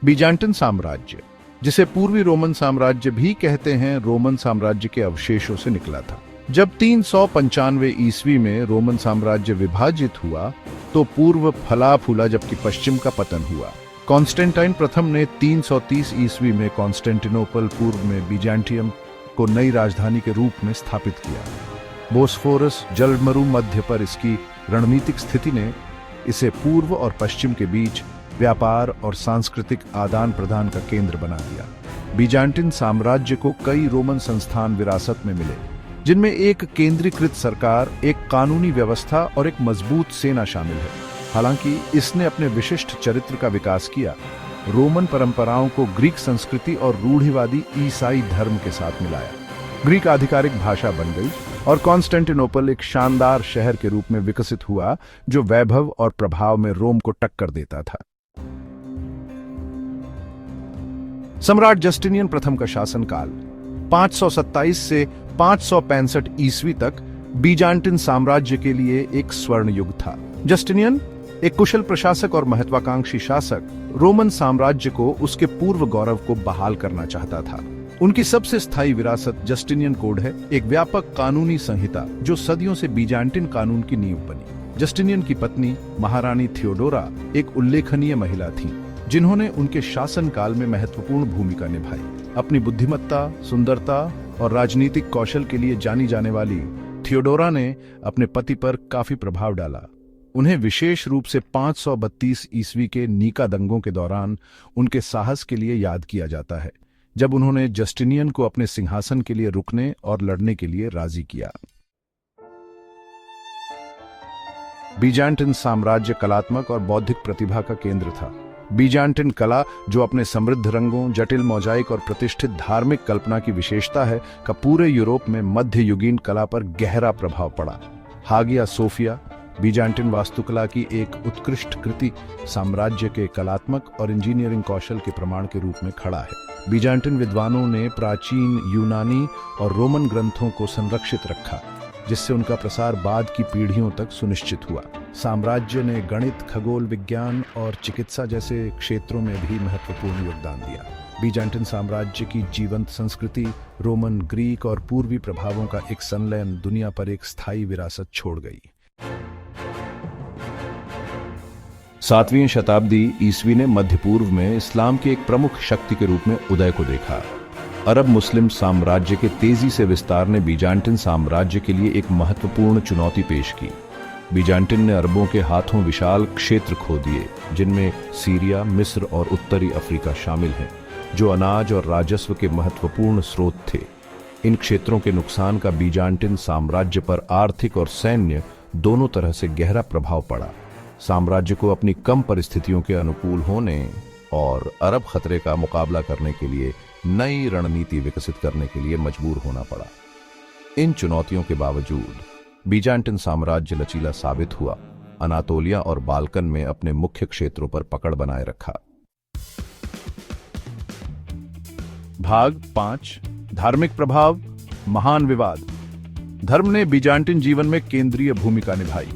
बीजांटिन साम्राज्य, जिसे पूर्वी रोमन साम्राज्य भी कहते हैं, रोमन साम्राज्य के अवशेषों से निकला था। जब 395 ईस्वी में रोमन साम्राज्य विभाजित हुआ तो पूर्व फला फूला जबकि पश्चिम का पतन हुआ। कॉन्स्टेंटाइन प्रथम ने 330 ईस्वी में कॉन्स्टेंटिनोपल पूर्व में बीजांटियम को नई राजधानी के रूप में स्थापित किया। बोस्फोरस जलमरु मध्य पर इसकी रणनीतिक स्थिति ने इसे पूर्व और पश्चिम के बीच व्यापार और सांस्कृतिक आदान प्रदान का केंद्र बना दिया। बीजांटिन साम्राज्य को कई रोमन संस्थान विरासत में मिले, जिनमें एक केंद्रीकृत सरकार, एक कानूनी व्यवस्था और एक मजबूत सेना शामिल है। हालांकि इसने अपने विशिष्ट चरित्र का विकास किया, रोमन परंपराओं को ग्रीक संस्कृति और रूढ़िवादी ईसाई धर्म के साथ मिलाया। ग्रीक आधिकारिक भाषा बन गई और कॉन्स्टेंटिनोपल एक शानदार शहर के रूप में विकसित हुआ, जो वैभव और प्रभाव में रोम को टक्कर देता था। सम्राट जस्टिनियन प्रथम का शासनकाल 527 से 565 ईस्वी तक बीजांटिन साम्राज्य के लिए एक स्वर्ण युग था। जस्टिनियन, एक कुशल प्रशासक और महत्वाकांक्षी शासक, रोमन साम्राज्य को उसके पूर्व गौरव को बहाल करना चाहता था। उनकी सबसे स्थायी विरासत जस्टिनियन कोड है, एक व्यापक कानूनी संहिता जो सदियों से बीजांटिन कानून की नींव बनी। जस्टिनियन की पत्नी महारानी थियोडोरा एक उल्लेखनीय महिला थी, जिन्होंने उनके शासनकाल में महत्वपूर्ण भूमिका निभाई। अपनी बुद्धिमत्ता, सुंदरता और राजनीतिक कौशल के लिए जानी जाने वाली थियोडोरा ने अपने पति पर काफी प्रभाव डाला। उन्हें विशेष रूप से 532 ईस्वी के नीका दंगों के दौरान उनके साहस के लिए याद किया जाता है, जब उन्होंने जस्टिनियन को अपने सिंहासन के लिए रुकने और लड़ने के लिए राजी किया। बीजांटिन साम्राज्य कलात्मक और बौद्धिक प्रतिभा का केंद्र था। बीजांटिन कला, जो अपने समृद्ध रंगों, जटिल मोजाइक और प्रतिष्ठित धार्मिक कल्पना की विशेषता है, का पूरे यूरोप में मध्ययुगीन कला पर गहरा प्रभाव पड़ा। हागिया सोफिया, बीजांटिन वास्तुकला की एक उत्कृष्ट कृति, साम्राज्य के कलात्मक और इंजीनियरिंग कौशल के प्रमाण के रूप में खड़ा है। बीजांटिन विद्वानों ने प्राचीन यूनानी और रोमन ग्रंथों को संरक्षित रखा, जिससे उनका प्रसार बाद की पीढ़ियों तक सुनिश्चित हुआ। साम्राज्य ने गणित, खगोल विज्ञान और चिकित्सा जैसे क्षेत्रों में भी महत्वपूर्ण योगदान दिया। बीजांटिन साम्राज्य की जीवंत संस्कृति रोमन, ग्रीक और पूर्वी प्रभावों का एक संलयन दुनिया पर एक स्थायी विरासत छोड़ गई। 7वीं शताब्दी ईस्वी ने मध्य पूर्व में इस्लाम की एक प्रमुख शक्ति के रूप में उदय को देखा। अरब मुस्लिम साम्राज्य के तेजी से विस्तार ने बीजांटिन साम्राज्य के लिए एक महत्वपूर्ण चुनौती पेश की। बीजांटिन ने अरबों के हाथों विशाल क्षेत्र खो दिए, जिनमें सीरिया, मिस्र और उत्तरी अफ्रीका शामिल हैं, जो अनाज और राजस्व के महत्वपूर्ण स्रोत थे। इन क्षेत्रों के नुकसान का बीजांटिन साम्राज्य पर आर्थिक और सैन्य दोनों तरह से गहरा प्रभाव पड़ा। साम्राज्य को अपनी कम परिस्थितियों के अनुकूल होने और अरब खतरे का मुकाबला करने के लिए नई रणनीति विकसित करने के लिए मजबूर होना पड़ा। इन चुनौतियों के बावजूद बीजांटिन साम्राज्य लचीला साबित हुआ, अनातोलिया और बाल्कन में अपने मुख्य क्षेत्रों पर पकड़ बनाए रखा। भाग 5, धार्मिक प्रभाव, महान विवाद। धर्म ने बीजांटिन जीवन में केंद्रीय भूमिका निभाई।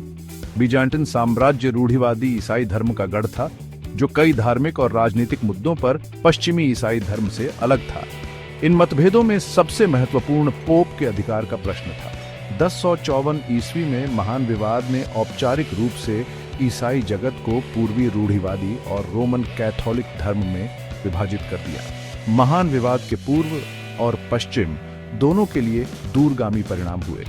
बीजांटिन साम्राज्य रूढ़िवादी ईसाई धर्म का गढ़ था, जो कई धार्मिक और राजनीतिक मुद्दों पर पश्चिमी ईसाई धर्म से अलग था। इन मतभेदों में सबसे महत्वपूर्ण पोप के अधिकार का प्रश्न था। 1054 ईस्वी में महान विवाद ने औपचारिक रूप से ईसाई जगत को पूर्वी रूढ़िवादी और रोमन कैथोलिक धर्म में विभाजित कर दिया। महान विवाद के पूर्व और पश्चिम दोनों के लिए दूरगामी परिणाम हुए।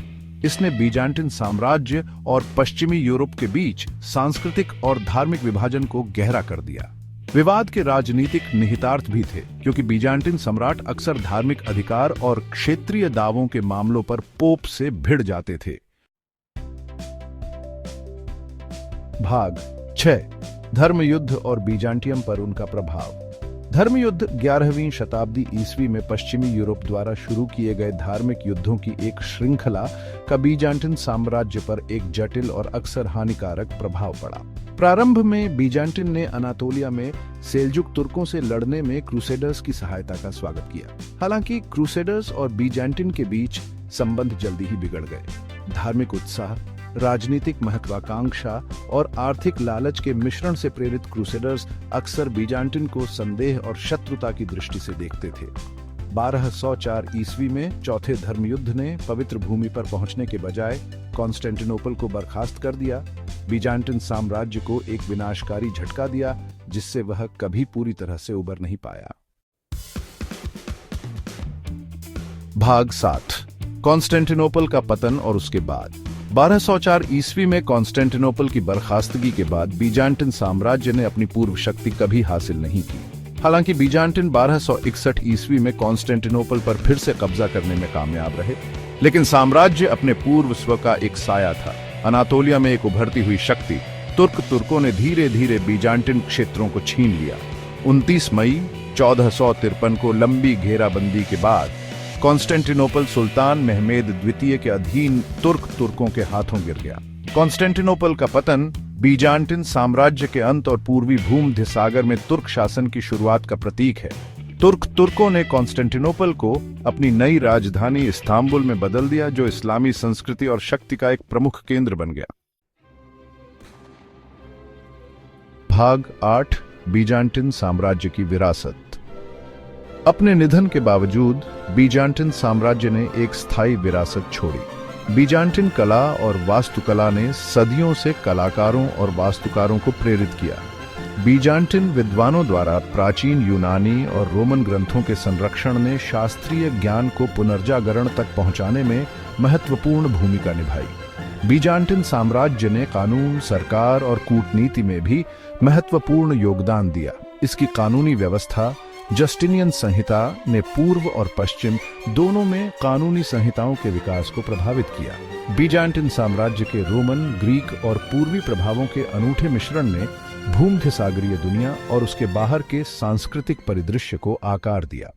इसने बीजांटिन साम्राज्य और पश्चिमी यूरोप के बीच सांस्कृतिक और धार्मिक विभाजन को गहरा कर दिया। विवाद के राजनीतिक निहितार्थ भी थे, क्योंकि बीजांटिन सम्राट अक्सर धार्मिक अधिकार और क्षेत्रीय दावों के मामलों पर पोप से भिड़ जाते थे। भाग 6, धर्म युद्ध और बीजांटियम पर उनका प्रभाव। धर्म युद्ध 11वीं शताब्दी ईस्वी में पश्चिमी यूरोप द्वारा शुरू किए गए धार्मिक युद्धों की एक श्रृंखला का बीजांटिन साम्राज्य पर एक जटिल और अक्सर हानिकारक प्रभाव पड़ा। प्रारंभ में बीजांटिन ने अनातोलिया में सेल्जुक तुर्कों से लड़ने में क्रूसेडर्स की सहायता का स्वागत किया। हालांकि क्रूसेडर्स और बीजांटिन के बीच संबंध जल्दी ही बिगड़ गए। धार्मिक उत्साह, राजनीतिक महत्वाकांक्षा और आर्थिक लालच के मिश्रण से प्रेरित क्रूसेडर्स अक्सर बीजांटिन को संदेह और शत्रुता की दृष्टि से देखते थे। 1204 ईस्वी में चौथे धर्मयुद्ध ने पवित्र भूमि पर पहुंचने के बजाय कॉन्स्टेंटिनोपल को बर्खास्त कर दिया। बीजांटिन साम्राज्य को एक विनाशकारी झटका दिया जिससे वह कभी पूरी तरह से उबर नहीं पाया। भाग 7, कॉन्स्टेंटिनोपल का पतन और उसके बाद। 1204 ईस्वी में कॉन्स्टेंटिनोपल की बर्खास्तगी के बाद बीजांटिन साम्राज्य ने अपनी पूर्व शक्ति कभी हासिल नहीं की। हालांकि बीजांटिन 1261 ईस्वी में कॉन्स्टेंटिनोपल पर फिर से कब्जा करने में कामयाब रहे, लेकिन साम्राज्य अपने पूर्व स्व का एक साया था। अनातोलिया में एक उभरती हुई शक्ति तुर्कों ने धीरे धीरे बीजांटिन क्षेत्रों को छीन लिया। 29 मई 1453 को लंबी घेराबंदी के बाद कॉन्स्टेंटिनोपल सुल्तान महमेद द्वितीय के अधीन तुर्कों के हाथों गिर गया। कॉन्स्टेंटिनोपल का पतन बीजांटिन साम्राज्य के अंत और पूर्वी भूमध्य सागर में तुर्क शासन की शुरुआत का प्रतीक है। तुर्कों ने कॉन्स्टेंटिनोपल को अपनी नई राजधानी इस्तांबुल में बदल दिया, जो इस्लामी संस्कृति और शक्ति का एक प्रमुख केंद्र बन गया। भाग 8, बीजांटिन साम्राज्य की विरासत। अपने निधन के बावजूद बीजांटिन साम्राज्य ने एक स्थायी विरासत छोड़ी। बीजांटिन कला और वास्तुकला ने सदियों से कलाकारों और वास्तुकारों को प्रेरित किया। बीजांटिन विद्वानों द्वारा प्राचीन यूनानी और रोमन ग्रंथों के संरक्षण ने शास्त्रीय ज्ञान को पुनर्जागरण तक पहुंचाने में महत्वपूर्ण भूमिका निभाई। बीजांटिन साम्राज्य ने कानून, सरकार और कूटनीति में भी महत्वपूर्ण योगदान दिया। इसकी कानूनी व्यवस्था जस्टिनियन संहिता ने पूर्व और पश्चिम दोनों में कानूनी संहिताओं के विकास को प्रभावित किया। बीजांटिन साम्राज्य के रोमन, ग्रीक और पूर्वी प्रभावों के अनूठे मिश्रण ने भूमध्य सागरीय दुनिया और उसके बाहर के सांस्कृतिक परिदृश्य को आकार दिया।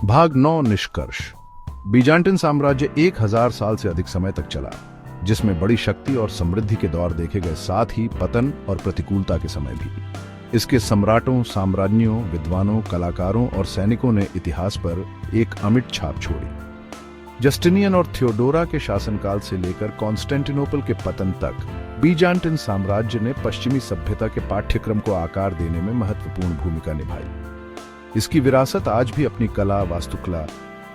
भाग 9, निष्कर्ष। बीजांटिन साम्राज्य 1000 साल से अधिक समय तक चला, जिसमें बड़ी शक्ति और समृद्धि के दौर देखे गए, साथ ही पतन और प्रतिकूलता के समय भी। इसके सम्राटों, साम्राज्ञियों, विद्वानों, कलाकारों और सैनिकों ने इतिहास पर एक अमिट छाप छोड़ी। जस्टिनियन और थियोडोरा के शासनकाल से लेकर कॉन्स्टेंटिनोपल के पतन तक बीजांटिन साम्राज्य ने पश्चिमी सभ्यता के पाठ्यक्रम को आकार देने में महत्वपूर्ण भूमिका निभाई। इसकी विरासत आज भी अपनी कला, वास्तुकला,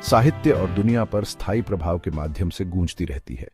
साहित्य और दुनिया पर स्थायी प्रभाव के माध्यम से गूंजती रहती है।